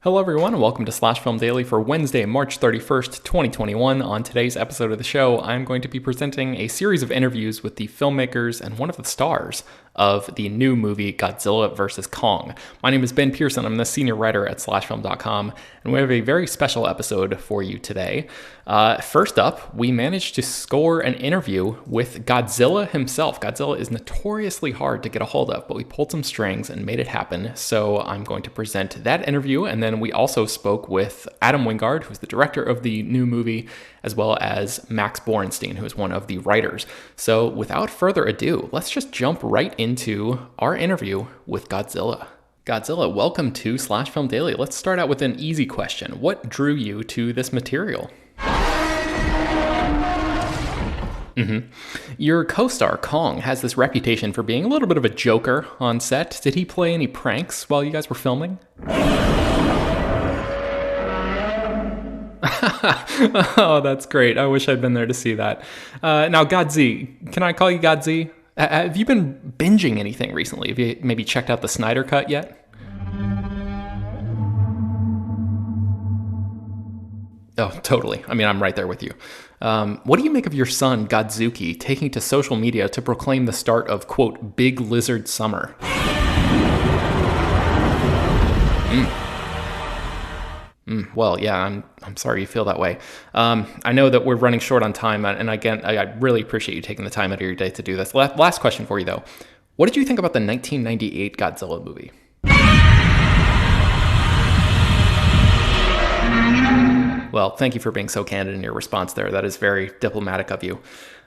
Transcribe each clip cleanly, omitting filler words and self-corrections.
Hello, everyone, and welcome to Slash Film Daily for Wednesday, March 31st, 2021. On today's episode of the show, I'm going to be presenting a series of interviews with the filmmakers and one of the stars of the new movie Godzilla vs. Kong. My name is Ben Pearson. I'm the senior writer at slashfilm.com, and we have a very special episode for you today. First up, we managed to score an interview with Godzilla himself. Godzilla is notoriously hard to get a hold of, but we pulled some strings and made it happen. So I'm going to present that interview, and then we also spoke with Adam Wingard, who's the director of the new movie, as well as Max Borenstein, who is one of the writers. So without further ado, let's just jump right into our interview with Godzilla. Godzilla, welcome to Slash Film Daily. Let's start out with an easy question. What drew you to this material? Your co-star, Kong, has this reputation for being a little bit of a joker on set. Did he play any pranks while you guys were filming? Oh, that's great. I wish I'd been there to see that. Now, Godzi, can I call you Godzi? Have you been binging anything recently? Have you maybe checked out the Snyder Cut yet? Oh, totally. I mean, I'm right there with you. What do you make of your son, Godzuki, taking to social media to proclaim the start of, quote, Big Lizard Summer? Well, yeah, I'm sorry you feel that way. I know that we're running short on time, and again, I really appreciate you taking the time out of your day to do this. Last question for you, though. What did you think about the 1998 Godzilla movie? Well, thank you for being so candid in your response there. That is very diplomatic of you.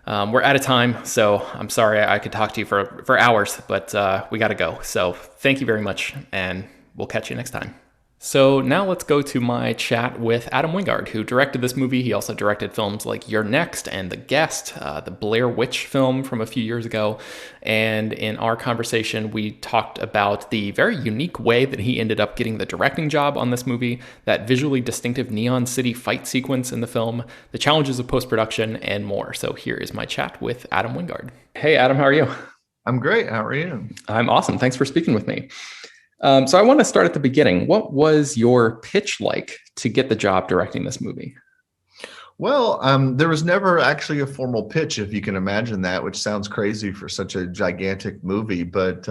We're out of time, so I'm sorry I could talk to you for hours, but we got to go. So thank you very much, and we'll catch you next time. So now let's go to my chat with Adam Wingard, who directed this movie. He also directed films like You're Next and The Guest, the Blair Witch film from a few years ago. And in our conversation, we talked about the very unique way that he ended up getting the directing job on this movie, that visually distinctive Neon City fight sequence in the film, the challenges of post-production, and more. So here is my chat with Adam Wingard. Hey, Adam, how are you? I'm great. How are you? I'm awesome. Thanks for speaking with me. So I want to start at the beginning. What was your pitch like to get the job directing this movie? Well, there was never actually a formal pitch, if you can imagine that, which sounds crazy for such a gigantic movie. But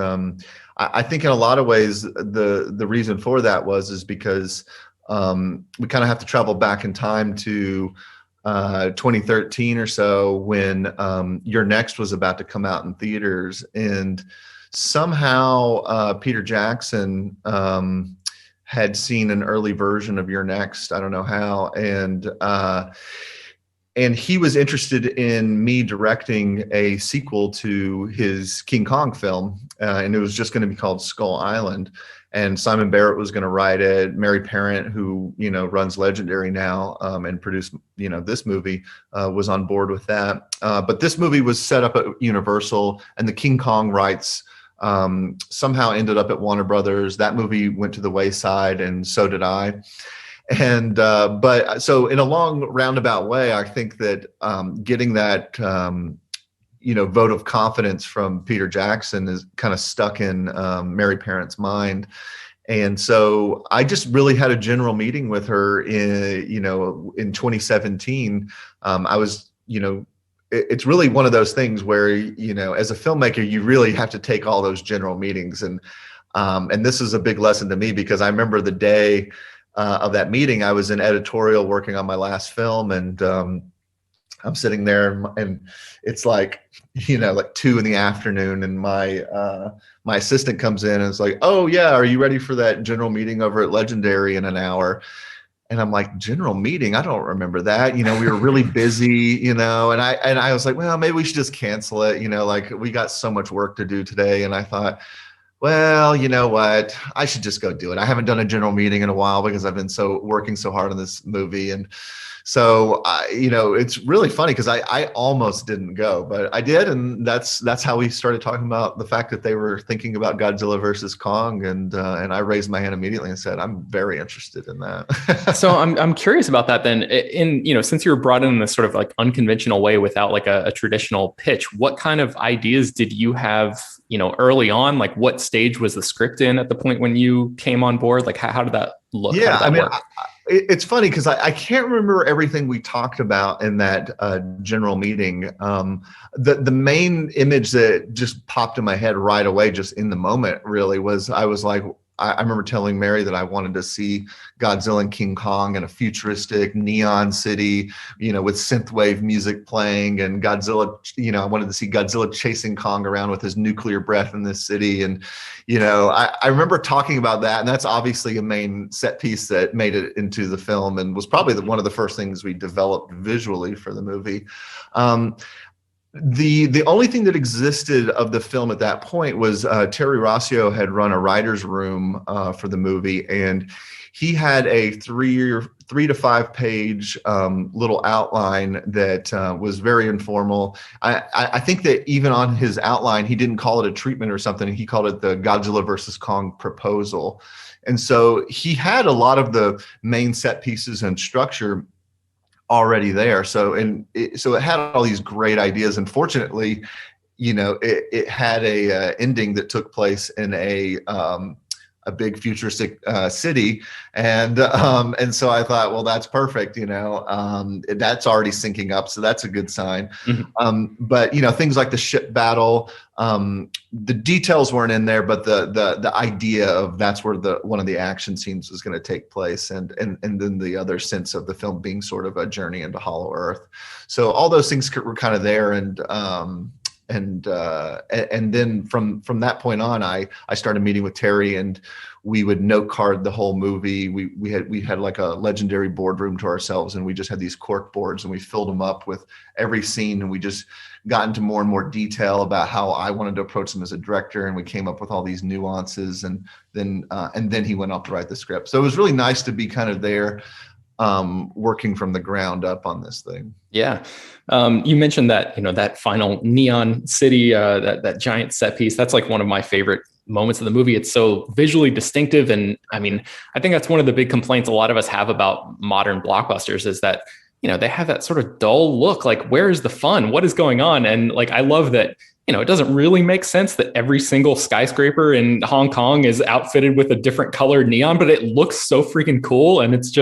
I think in a lot of ways, the reason for that is because we kind of have to travel back in time to 2013 or so when Your Next was about to come out in theaters. And somehow Peter Jackson had seen an early version of Your Next. I don't know how. And he was interested in me directing a sequel to his King Kong film. And it was just going to be called Skull Island. And Simon Barrett was going to write it. Mary Parent, who, runs Legendary now and produced, this movie, was on board with that. But this movie was set up at Universal, and the King Kong rights somehow ended up at Warner Brothers. That movie went to the wayside, and so did I. And but so in a long roundabout way, I think that getting that vote of confidence from Peter Jackson is kind of stuck in Mary Parent's mind. And so I just really had a general meeting with her in 2017. I was, it's really one of those things where, as a filmmaker, you really have to take all those general meetings. And this is a big lesson to me, because I remember the day of that meeting. I was in editorial working on my last film, and I'm sitting there, and it's like 2 p.m, and my assistant comes in and is like, "Oh yeah, are you ready for that general meeting over at Legendary in an hour?" And I'm like, general meeting? I don't remember that. We were really busy, and I was like, well, maybe we should just cancel it. We got so much work to do today. And I thought, well, you know what? I should just go do it. I haven't done a general meeting in a while because I've been working so hard on this movie. And so, it's really funny because I almost didn't go, but I did. And that's how we started talking about the fact that they were thinking about Godzilla versus Kong. And I raised my hand immediately and said, I'm very interested in that. So I'm curious about that then. Since you were brought in this sort of like unconventional way without like a traditional pitch, what kind of ideas did you have, early on? Like what stage was the script in at the point when you came on board? Like how did that look? How Yeah, did I that mean, work? it's funny because I can't remember everything we talked about in that general meeting. The main image that just popped in my head right away, just in the moment, really was I was like, I remember telling Mary that I wanted to see Godzilla and King Kong in a futuristic neon city, with synthwave music playing, and Godzilla, I wanted to see Godzilla chasing Kong around with his nuclear breath in this city. And, I remember talking about that, and that's obviously a main set piece that made it into the film and was probably one of the first things we developed visually for the movie. The only thing that existed of the film at that point was Terry Rossio had run a writer's room for the movie, and he had a 3 to 5 page little outline that was very informal. I think that even on his outline, he didn't call it a treatment or something. He called it the Godzilla versus Kong proposal. And so he had a lot of the main set pieces and structure already there. So it had all these great ideas. Unfortunately, it had a ending that took place in a big futuristic city, and so I thought, well, that's perfect. That's already syncing up, so that's a good sign. But things like the ship battle, the details weren't in there, but the idea of that's where one of the action scenes was going to take place, and then the other sense of the film being sort of a journey into Hollow Earth. So all those things were kind of there, and then from that point on, I started meeting with Terry, and we would note card the whole movie. We had like a legendary boardroom to ourselves, and we just had these cork boards, and we filled them up with every scene, and we just got into more and more detail about how I wanted to approach them as a director, and we came up with all these nuances, and then he went off to write the script. So it was really nice to be kind of there, working from the ground up on this thing. Yeah. You mentioned that, that final neon city, that giant set piece. That's like one of my favorite moments of the movie. It's so visually distinctive. And I mean, I think that's one of the big complaints a lot of us have about modern blockbusters is that, they have that sort of dull look, like, where is the fun? What is going on? And like, I love that, it doesn't really make sense that every single skyscraper in Hong Kong is outfitted with a different colored neon, but it looks so freaking cool. And it's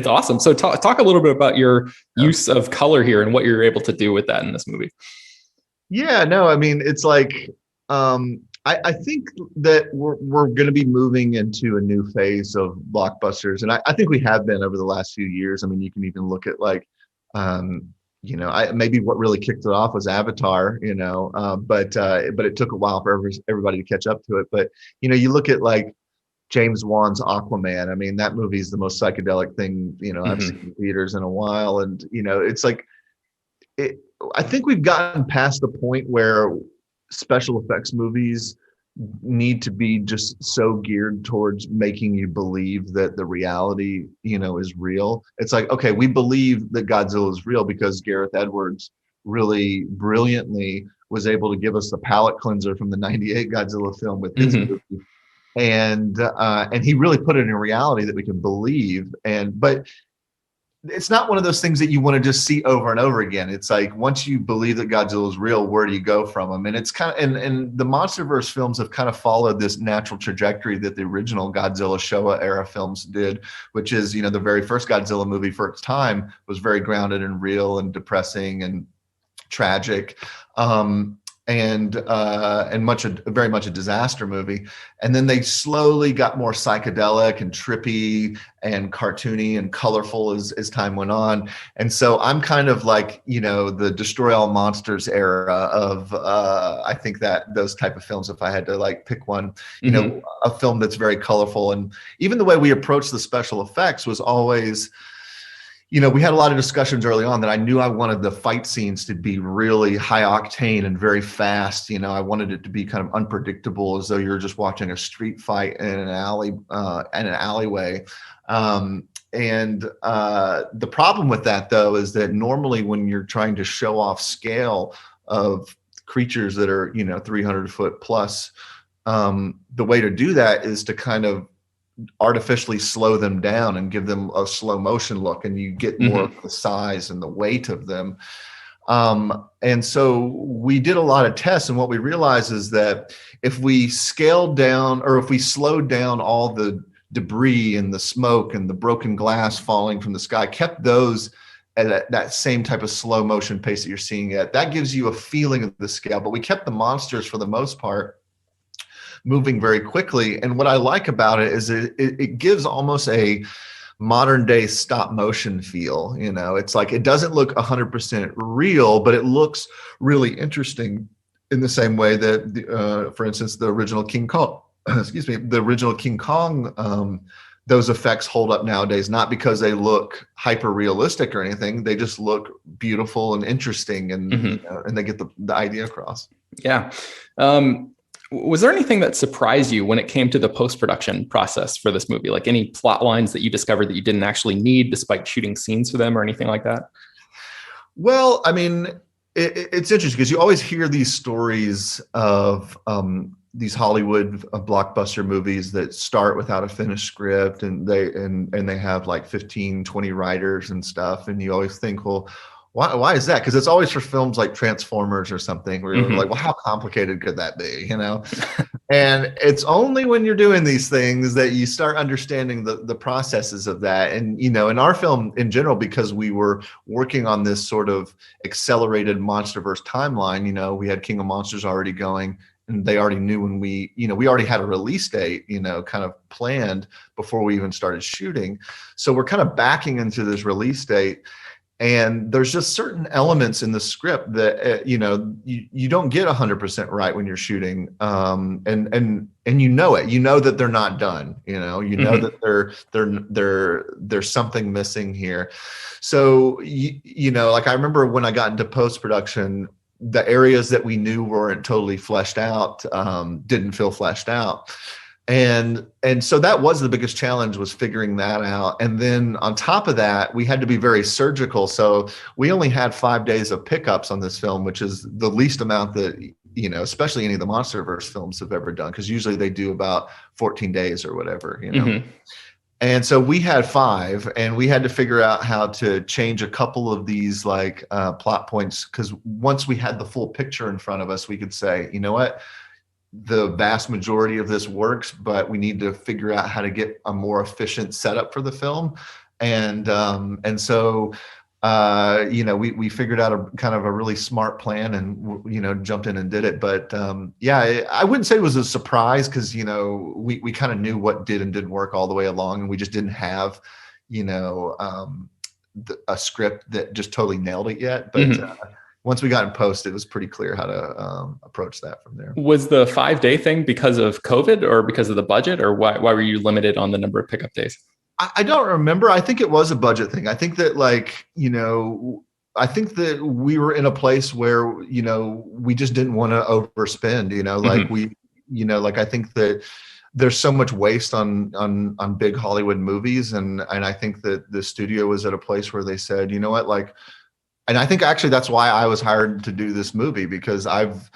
awesome. So talk a little bit about your use of color here and what you're able to do with that in this movie. Yeah, no, I mean, it's like, I think that we're going to be moving into a new phase of blockbusters. And I think we have been over the last few years. I mean, you can even look at like, maybe what really kicked it off was Avatar, but it took a while for everybody to catch up to it. But, you look at like James Wan's Aquaman. I mean, that movie is the most psychedelic thing, I've seen in theaters in a while. And, it's like, I think we've gotten past the point where special effects movies need to be just so geared towards making you believe that the reality, is real. It's like, okay, we believe that Godzilla is real because Gareth Edwards really brilliantly was able to give us the palate cleanser from the '98 Godzilla film with his movie. And he really put it in reality that we can believe. But it's not one of those things that you want to just see over and over again. It's like, once you believe that Godzilla is real, where do you go from them? And it's kind of, and the MonsterVerse films have kind of followed this natural trajectory that the original Godzilla Showa era films did, which is, the very first Godzilla movie for its time was very grounded and real and depressing and tragic. And very much a disaster movie. And then they slowly got more psychedelic and trippy and cartoony and colorful as time went on. And so I'm kind of like, the Destroy All Monsters era of, I think that those type of films, if I had to like pick one, a film that's very colorful. And even the way we approached the special effects was always, we had a lot of discussions early on that I knew I wanted the fight scenes to be really high octane and very fast. I wanted it to be kind of unpredictable, as though you're just watching a street fight in an alleyway. The problem with that, though, is that normally when you're trying to show off scale of creatures that are, 300 foot plus, the way to do that is to kind of artificially slow them down and give them a slow motion look, and you get more of the size and the weight of them. And so we did a lot of tests, and what we realized is that if we scaled down, or if we slowed down all the debris and the smoke and the broken glass falling from the sky, kept those at that same type of slow motion pace that you're seeing at. That gives you a feeling of the scale, but we kept the monsters for the most part moving very quickly. And what I like about it is it gives almost a modern day stop motion feel. It's like, it doesn't look 100% real, but it looks really interesting in the same way that, for instance, the original King Kong, those effects hold up nowadays, not because they look hyper realistic or anything. They just look beautiful and interesting, and and they get the idea across. Yeah. Was there anything that surprised you when it came to the post-production process for this movie? Like any plot lines that you discovered that you didn't actually need despite shooting scenes for them or anything like that? Well, I mean, it's interesting because you always hear these stories of these Hollywood blockbuster movies that start without a finished script, and they have like 15, 20 writers and stuff. And you always think, well, why is that? Because it's always for films like Transformers or something where you're like, well, how complicated could that be? And it's only when you're doing these things that you start understanding the processes of that. And, in our film in general, because we were working on this sort of accelerated MonsterVerse timeline, we had King of Monsters already going, and they already knew when we already had a release date, kind of planned before we even started shooting. So we're kind of backing into this release date. And there's just certain elements in the script that, you don't get 100% right when you're shooting. And it, that they're not done, that there's something missing here. So, like I remember when I got into post-production, the areas that we knew weren't totally fleshed out, didn't feel fleshed out. And so that was the biggest challenge, was figuring that out. And then on top of that, we had to be very surgical. So we only had 5 days of pickups on this film, which is the least amount that, especially any of the MonsterVerse films have ever done, because usually they do about 14 days or whatever, And so we had 5, and we had to figure out how to change a couple of these plot points, because once we had the full picture in front of us, we could say, you know what? The vast majority of this works, but we need to figure out how to get a more efficient setup for the film. And so we figured out a kind of a really smart plan, and jumped in and did it. But I wouldn't say it was a surprise, because we kind of knew what did and didn't work all the way along, and we just didn't have a script that just totally nailed it yet. But once we got in post, it was pretty clear how to approach that from there. Was the 5-day thing because of COVID or because of the budget, or why were you limited on the number of pickup days? I don't remember. I think it was a budget thing. I think that I think that we were in a place where, we just didn't want to overspend, I think that there's so much waste on big Hollywood movies. And I think that the studio was at a place where they said, you know what, and I think actually that's why I was hired to do this movie, because I've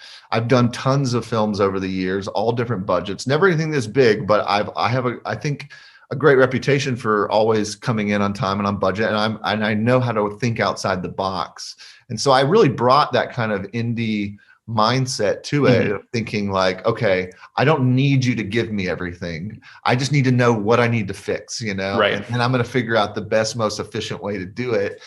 done tons of films over the years, all different budgets, never anything this big, but I have I think a great reputation for always coming in on time and on budget, and I know how to think outside the box. And so I really brought that kind of indie mindset to it, thinking okay, I don't need you to give me everything. I just need to know what I need to fix, right. And I'm going to figure out the best, most efficient way to do it.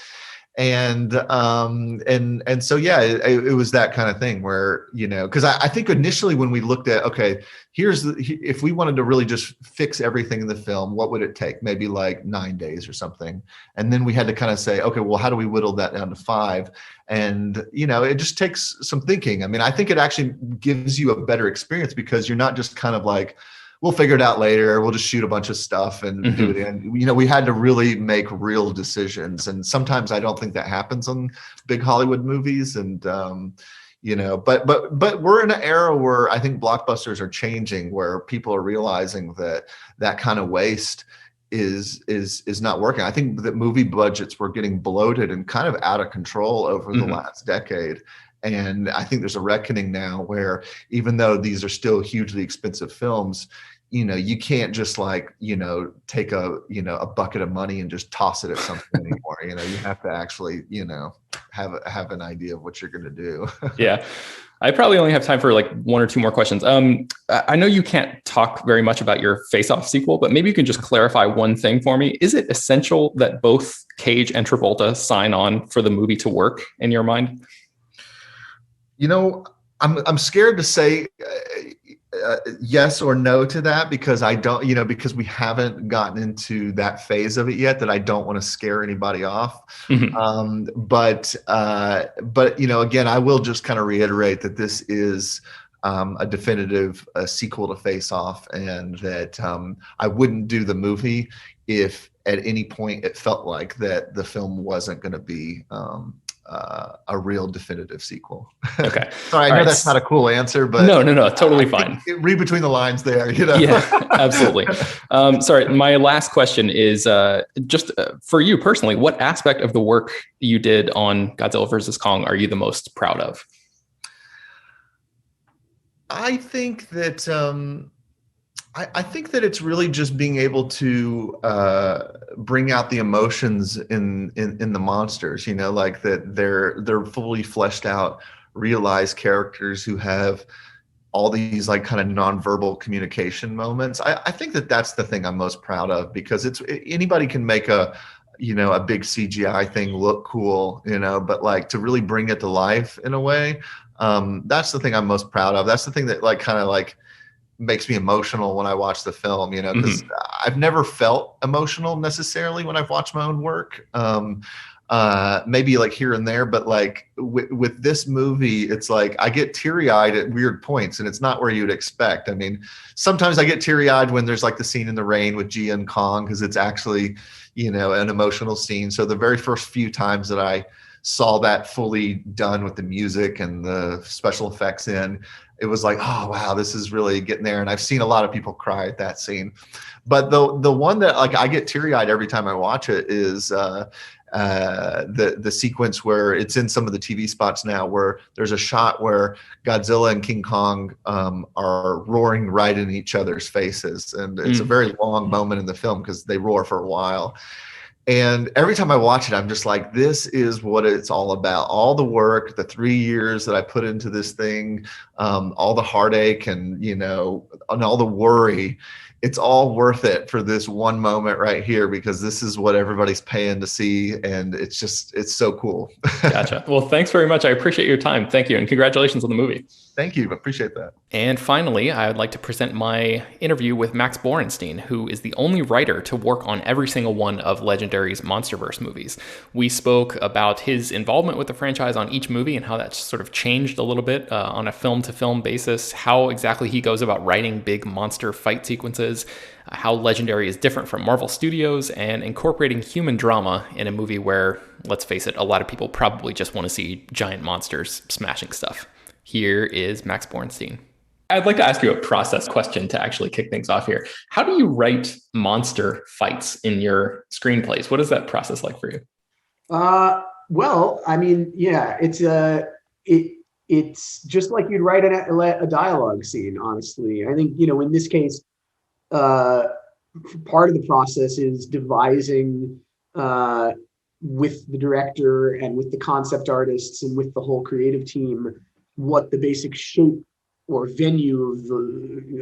And so, it was that kind of thing where, because I think initially when we looked at, okay, if we wanted to really just fix everything in the film, what would it take? Maybe 9 days or something. And then we had to kind of say, okay, well, how do we whittle that down to 5? And, it just takes some thinking. I mean, I think it actually gives you a better experience, because you're not just kind of we'll figure it out later. We'll just shoot a bunch of stuff and do it in. We had to really make real decisions. And sometimes I don't think that happens on big Hollywood movies. And, but we're in an era where I think blockbusters are changing, where people are realizing that kind of waste is not working. I think that movie budgets were getting bloated and kind of out of control over the last decade. And I think there's a reckoning now where, even though these are still hugely expensive films, you can't just take a bucket of money and just toss it at something anymore. You have to actually, have an idea of what you're going to do. Yeah. I probably only have time for like one or two more questions. I know you can't talk very much about your Face Off sequel, but maybe you can just clarify one thing for me. Is it essential that both Cage and Travolta sign on for the movie to work in your mind? I'm scared to say yes or no to that, because I don't, because we haven't gotten into that phase of it yet, that I don't want to scare anybody off. But again, I will just kind of reiterate that this is a definitive sequel to Face Off, and that I wouldn't do the movie if at any point it felt like that the film wasn't going to be a real definitive sequel. Okay. Sorry, I know that's not a cool answer, but no, totally fine. Read between the lines there, Yeah, absolutely. Sorry, my last question is just for you personally, what aspect of the work you did on Godzilla versus Kong are you the most proud of? I think that I think that it's really just being able to bring out the emotions in the monsters, like that they're fully fleshed out, realized characters who have all these like kind of nonverbal communication moments. I think that that's the thing I'm most proud of, because anybody can make a big CGI thing look cool, but like to really bring it to life in a way, that's the thing I'm most proud of. That's the thing that like kind of like makes me emotional when I watch the film, because I've never felt emotional necessarily when I've watched my own work. Maybe like here and there, but like with this movie, it's like I get teary-eyed at weird points, and it's not where you'd expect. I mean, sometimes I get teary-eyed when there's like the scene in the rain with Gia and Kong, because it's actually, an emotional scene. So the very first few times that I saw that fully done with the music and the special effects it was like, oh wow, this is really getting there. And I've seen a lot of people cry at that scene, but the one that like I get teary-eyed every time I watch it is the sequence where it's in some of the TV spots now, where there's a shot where Godzilla and King Kong are roaring right in each other's faces, and it's a very long moment in the film because they roar for a while. And every time I watch it, I'm just like, this is what it's all about. All the work, the 3 years that I put into this thing, all the heartache and, and all the worry, it's all worth it for this one moment right here, because this is what everybody's paying to see. And it's so cool. Gotcha. Well, thanks very much. I appreciate your time. Thank you. And congratulations on the movie. Thank you. I appreciate that. And finally, I would like to present my interview with Max Borenstein, who is the only writer to work on every single one of Legendary's MonsterVerse movies. We spoke about his involvement with the franchise on each movie and how that's sort of changed a little bit on a film-to-film basis, how exactly he goes about writing big monster fight sequences, how Legendary is different from Marvel Studios, and incorporating human drama in a movie where, let's face it, a lot of people probably just want to see giant monsters smashing stuff. Here is Max Borenstein. I'd like to ask you a process question to actually kick things off here. How do you write monster fights in your screenplays? What is that process like for you? Well, I mean, yeah, it's just like you'd write a dialogue scene, honestly. I think, in this case, part of the process is devising with the director and with the concept artists and with the whole creative team what the basic shape or venue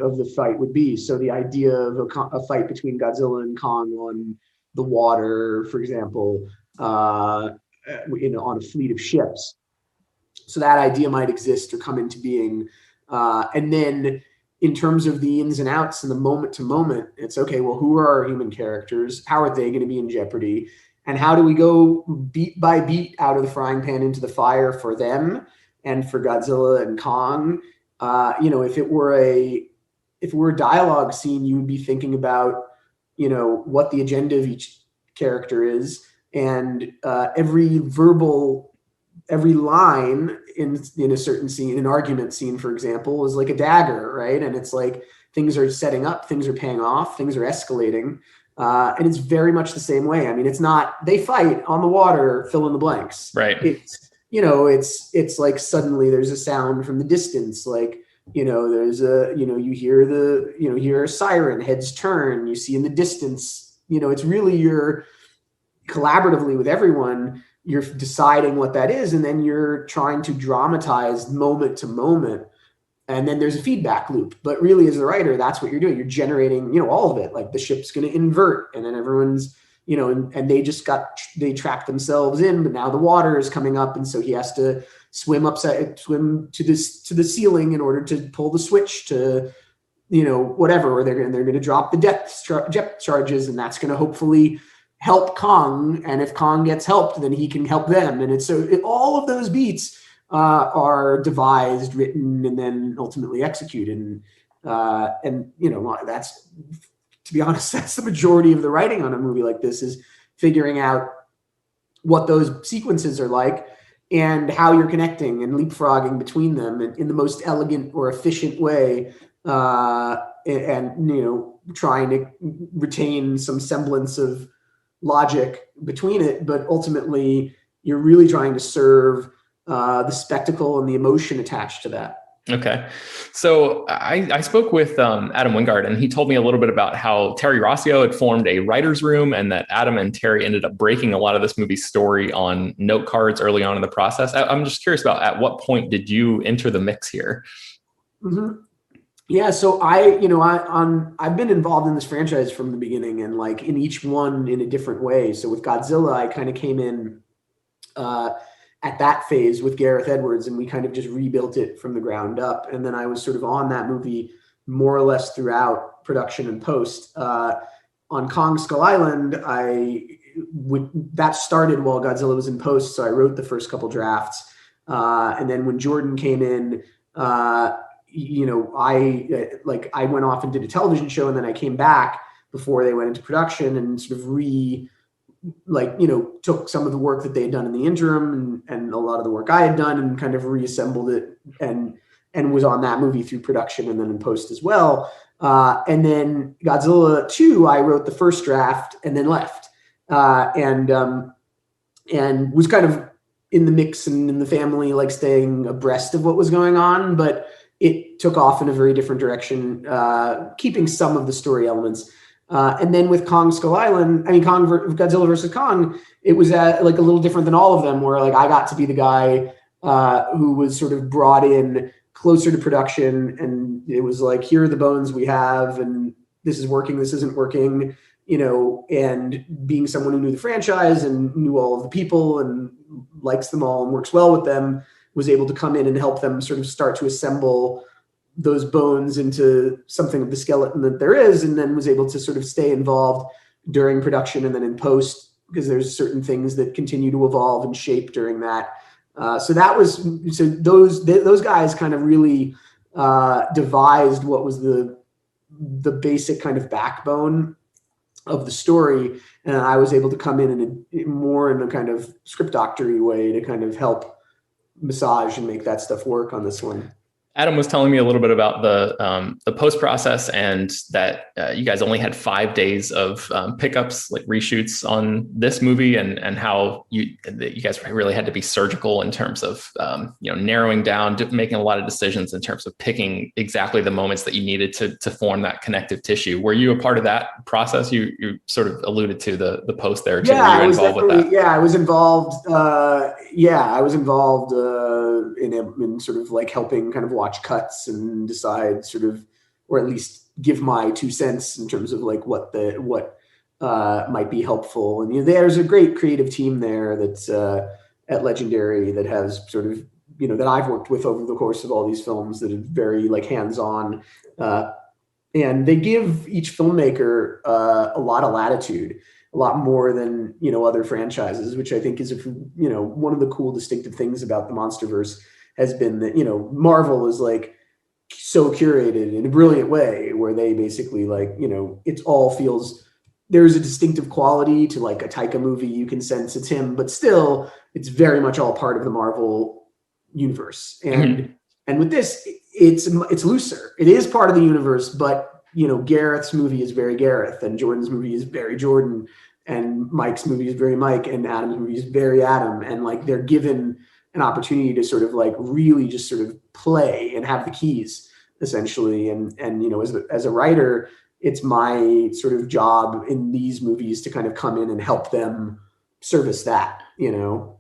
of the fight would be. So the idea of a fight between Godzilla and Kong on the water, for example, on a fleet of ships. So that idea might exist or come into being. And then in terms of the ins and outs and the moment to moment, it's okay, well, who are our human characters? How are they going to be in jeopardy? And how do we go beat by beat out of the frying pan into the fire for them and for Godzilla and Kong? If it were a dialogue scene, you would be thinking about, what the agenda of each character is, and every line in a certain scene, an argument scene, for example, is like a dagger, right? And it's like things are setting up, things are paying off, things are escalating. And it's very much the same way. I mean, it's not, they fight on the water, fill in the blanks. Right. It's like suddenly there's a sound from the distance, like, there's you hear a siren, heads turn, you see in the distance, it's really you're collaboratively with everyone, you're deciding what that is, and then you're trying to dramatize moment to moment. And then there's a feedback loop. But really, as a writer, that's what you're doing. You're generating, all of it. Like the ship's going to invert, and then everyone's, and they trapped themselves in, but now the water is coming up, and so he has to swim to the ceiling in order to pull the switch to, whatever, or they're going to drop the depth charges, and that's going to hopefully help Kong. And if Kong gets helped, then he can help them. And all of those beats are devised, written, and then ultimately executed. And that's, to be honest, that's the majority of the writing on a movie like this, is figuring out what those sequences are like and how you're connecting and leapfrogging between them in the most elegant or efficient way, and trying to retain some semblance of logic between it, but ultimately you're really trying to serve the spectacle and the emotion attached to that. Okay. So I spoke with Adam Wingard, and he told me a little bit about how Terry Rossio had formed a writer's room, and that Adam and Terry ended up breaking a lot of this movie's story on note cards early on in the process. I'm just curious about, at what point did you enter the mix here? Mm-hmm. Yeah. So I've been involved in this franchise from the beginning, and like in each one in a different way. So with Godzilla, I kind of came in at that phase with Gareth Edwards, and we kind of just rebuilt it from the ground up. And then I was sort of on that movie more or less throughout production and post. On Kong Skull Island, that started while Godzilla was in post, so I wrote the first couple drafts. And then when Jordan came in, I went off and did a television show, and then I came back before they went into production and sort of took some of the work that they had done in the interim and a lot of the work I had done, and kind of reassembled it and was on that movie through production and then in post as well. And then Godzilla 2, I wrote the first draft and then left, and was kind of in the mix and in the family, like staying abreast of what was going on, but it took off in a very different direction, keeping some of the story elements. And then with Kong Skull Island, Godzilla versus Kong, it was like a little different than all of them, where like I got to be the guy who was sort of brought in closer to production, and it was like, here are the bones we have, and this is working, this isn't working, and being someone who knew the franchise and knew all of the people and likes them all and works well with them, was able to come in and help them sort of start to assemble those bones into something of the skeleton that there is, and then was able to sort of stay involved during production and then in post, because there's certain things that continue to evolve and shape during that. So those guys kind of really devised what was the basic kind of backbone of the story, and I was able to come in a kind of script doctory way to kind of help massage and make that stuff work on this one. Adam was telling me a little bit about the post process, and that you guys only had 5 days of pickups, like reshoots on this movie, and how you guys really had to be surgical in terms of narrowing down, making a lot of decisions in terms of picking exactly the moments that you needed to form that connective tissue. Were you a part of that process? You sort of alluded to the post there too. Yeah, Were you involved with that? Yeah, I was involved. I was involved in sort of like helping kind of watch cuts and decide sort of, or at least give my 2 cents in terms of like what might be helpful. And there's a great creative team there that's at Legendary that has sort of, that I've worked with over the course of all these films, that are very like hands-on, and they give each filmmaker a lot of latitude, a lot more than other franchises, which I think is one of the cool distinctive things about the Monsterverse has been that Marvel is like so curated in a brilliant way, where they basically like it all feels, there's a distinctive quality to like a Taika movie, you can sense it's him, but still it's very much all part of the Marvel universe. And with this, it's looser. It is part of the universe, but Gareth's movie is very Gareth, and Jordan's movie is very Jordan, and Mike's movie is very Mike, and Adam's movie is very Adam, and like they're given an opportunity to sort of like really just sort of play and have the keys essentially. And as a writer, it's my sort of job in these movies to kind of come in and help them service that, you know.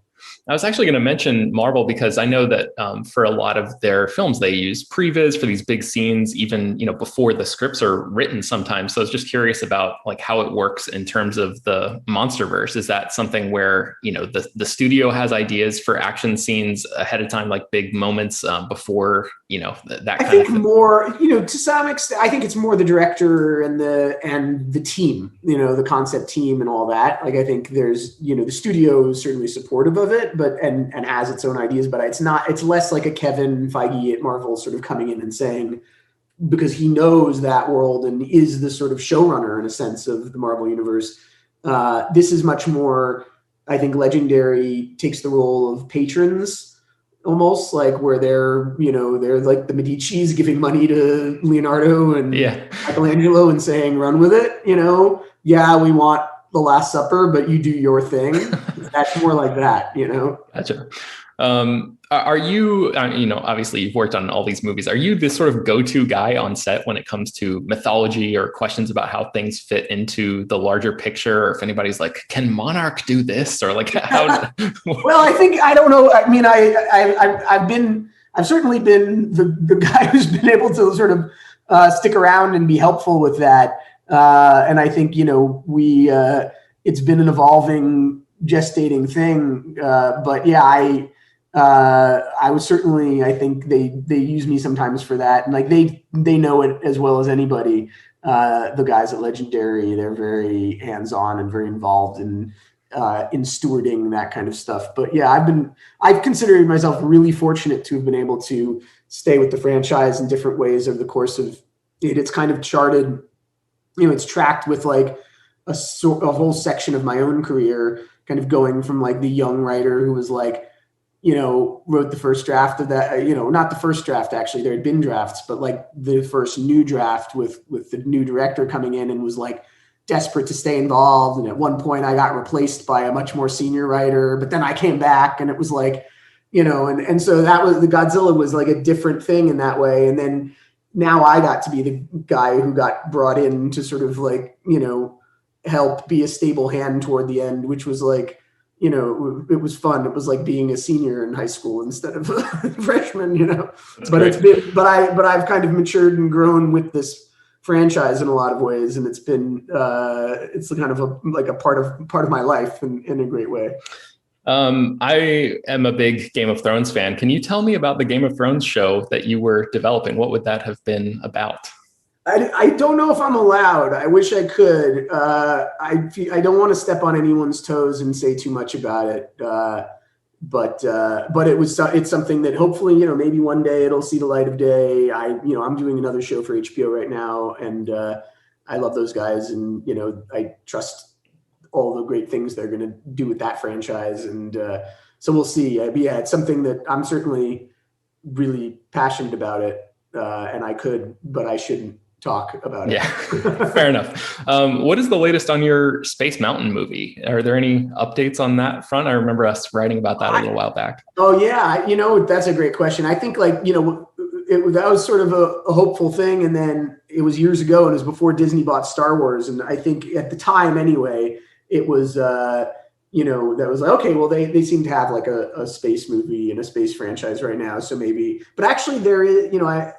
I was actually going to mention Marvel because I know that for a lot of their films, they use previs for these big scenes, even, before the scripts are written sometimes. So I was just curious about like how it works in terms of the MonsterVerse. Is that something where, the studio has ideas for action scenes ahead of time, like big moments before, that kind of thing? More, to some extent, I think it's more the director and the team, the concept team and all that. Like, I think there's, the studio is certainly supportive of it, but and has its own ideas, but it's less like a Kevin Feige at Marvel sort of coming in and saying, because he knows that world and is the sort of showrunner in a sense of the Marvel universe. This is much more, I think Legendary takes the role of patrons, almost like where they're like the Medici's giving money to Leonardo and Michelangelo and saying, run with it, yeah, we want The Last Supper, but you do your thing. That's more like that, Gotcha. Are you, obviously you've worked on all these movies. Are you this sort of go-to guy on set when it comes to mythology or questions about how things fit into the larger picture? Or if anybody's like, can Monarch do this? Or like, how? Well, I don't know. I mean, I've certainly been the guy who's been able to sort of stick around and be helpful with that. And I think, it's been an evolving, gestating thing. But yeah, I was certainly, I think they use me sometimes for that. And like, they know it as well as anybody. The guys at Legendary, they're very hands-on and very involved in stewarding that kind of stuff. But yeah, I've considered myself really fortunate to have been able to stay with the franchise in different ways over the course of it. It's kind of charted, it's tracked with like a whole section of my own career, kind of going from like the young writer who was like, wrote the first draft of that, not the first draft, actually, there had been drafts, but like the first new draft with the new director coming in and was like desperate to stay involved. And at one point I got replaced by a much more senior writer, but then I came back and it was like, and so that was, the Godzilla was like a different thing in that way. And then now I got to be the guy who got brought in to sort of like, help be a stable hand toward the end, which was like, it was fun. It was like being a senior in high school instead of a freshman, That's but great. It's been, but I've kind of matured and grown with this franchise in a lot of ways. And it's been, it's kind of a part of my life in a great way. I am a big Game of Thrones fan. Can you tell me about the Game of Thrones show that you were developing? What would that have been about? I don't know if I'm allowed. I wish I could. I don't want to step on anyone's toes and say too much about it. But it's something that hopefully, maybe one day it'll see the light of day. I'm doing another show for HBO right now, and I love those guys, and I trust all the great things they're going to do with that franchise, and so we'll see. But yeah, it's something that I'm certainly really passionate about it, and I could, but I shouldn't talk about it. Yeah, fair enough. What is the latest on your Space Mountain movie? Are there any updates on that front? I remember us writing about that a little while back. Oh yeah, that's a great question. I think that was sort of a hopeful thing, and then it was years ago, and it was before Disney bought Star Wars, and I think at the time anyway, it was that was like, okay, well they seem to have like a space movie and a space franchise right now, so maybe. But actually, there is, I've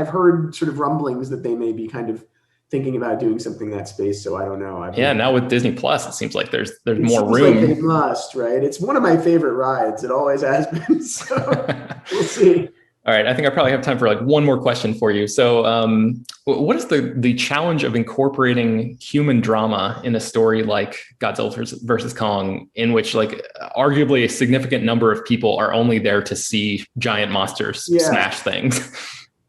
heard sort of rumblings that they may be kind of thinking about doing something in that space. So I don't know. Now with Disney Plus, it seems like there's more room. Like they must, right? It's one of my favorite rides. It always has been. So we'll see. All right, I think I probably have time for like one more question for you. So, what is the challenge of incorporating human drama in a story like Godzilla versus Kong, in which like arguably a significant number of people are only there to see giant monsters smash things?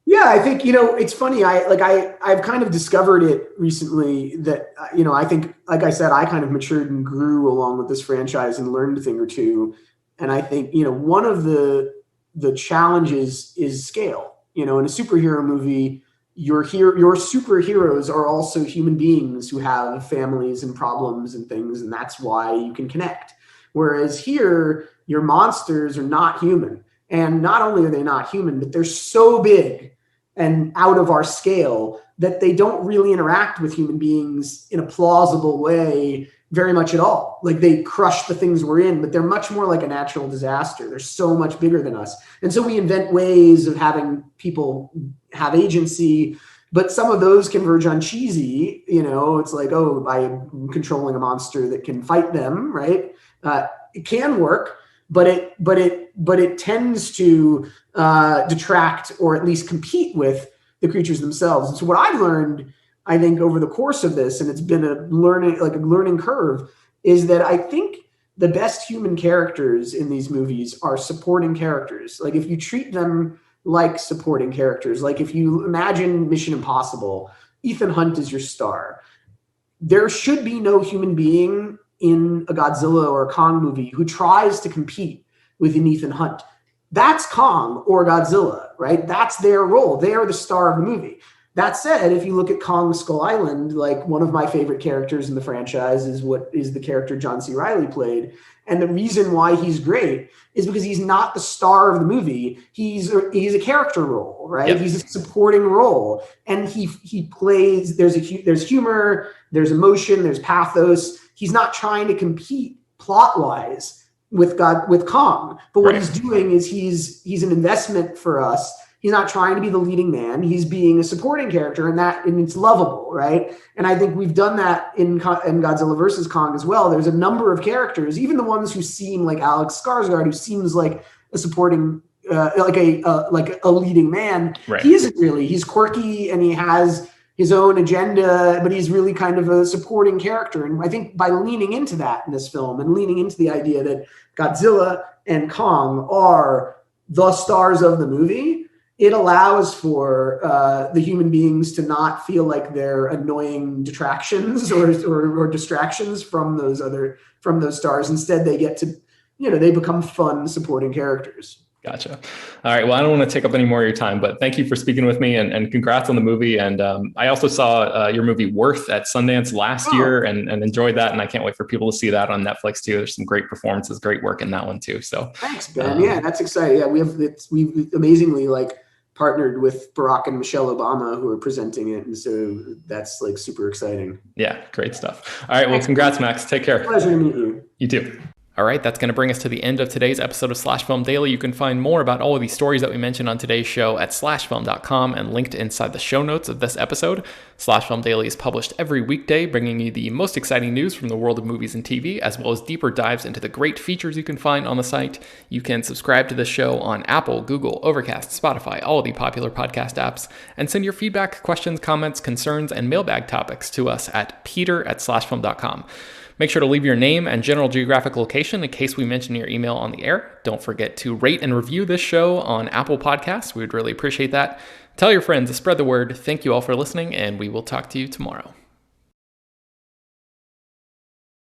Yeah, I think, it's funny. I've kind of discovered it recently that, I think, like I said, I kind of matured and grew along with this franchise and learned a thing or two. And I think, one of the challenges is scale. In a superhero movie, your superheroes are also human beings who have families and problems and things, and that's why you can connect. Whereas here, your monsters are not human. And not only are they not human, but they're so big and out of our scale that they don't really interact with human beings in a plausible way very much at all. Like they crush the things we're in, but they're much more like a natural disaster. They're so much bigger than us. And so we invent ways of having people have agency, but some of those converge on cheesy. It's like, oh, by controlling a monster that can fight them, right? It can work, but it tends to detract or at least compete with the creatures themselves. And so what I've learned, I think, over the course of this, and it's been a learning curve, is that I think the best human characters in these movies are supporting characters. Like if you treat them like supporting characters, like if you imagine Mission Impossible, Ethan Hunt is your star. There should be no human being in a Godzilla or a Kong movie who tries to compete with an Ethan Hunt. That's Kong or Godzilla, right? That's their role. They are the star of the movie. That said, if you look at Kong Skull Island, like one of my favorite characters in the franchise is the character John C. Reilly played. And the reason why he's great is because he's not the star of the movie. He's a character role, right? Yep. He's a supporting role. And he plays, there's humor, there's emotion, there's pathos. He's not trying to compete plot-wise with Kong. But what he's doing is he's an investment for us. He's not trying to be the leading man. He's being a supporting character, and it's lovable, right? And I think we've done that in Godzilla versus Kong as well. There's a number of characters, even the ones who seem like Alex Skarsgård, who seems like a supporting, like a leading man. Right. He isn't really. He's quirky and he has his own agenda, but he's really kind of a supporting character. And I think by leaning into that in this film and leaning into the idea that Godzilla and Kong are the stars of the movie, it allows for the human beings to not feel like they're annoying detractions or distractions from those stars. Instead, they get to, they become fun supporting characters. Gotcha. All right. Well, I don't want to take up any more of your time, but thank you for speaking with me and congrats on the movie. And I also saw your movie Worth at Sundance last year and enjoyed that. And I can't wait for people to see that on Netflix too. There's some great performances, great work in that one too. So thanks, Ben. Yeah, that's exciting. Yeah, we've amazingly partnered with Barack and Michelle Obama, who are presenting it. And so that's super exciting. Yeah, great stuff. All right. Well, congrats, Max. Take care. Pleasure to meet you. You too. All right, that's going to bring us to the end of today's episode of Slash Film Daily. You can find more about all of these stories that we mentioned on today's show at slashfilm.com and linked inside the show notes of this episode. Slash Film Daily is published every weekday, bringing you the most exciting news from the world of movies and TV, as well as deeper dives into the great features you can find on the site. You can subscribe to the show on Apple, Google, Overcast, Spotify, all of the popular podcast apps, and send your feedback, questions, comments, concerns, and mailbag topics to us at peter@slashfilm.com. Make sure to leave your name and general geographic location in case we mention your email on the air. Don't forget to rate and review this show on Apple Podcasts. We would really appreciate that. Tell your friends to spread the word. Thank you all for listening, and we will talk to you tomorrow.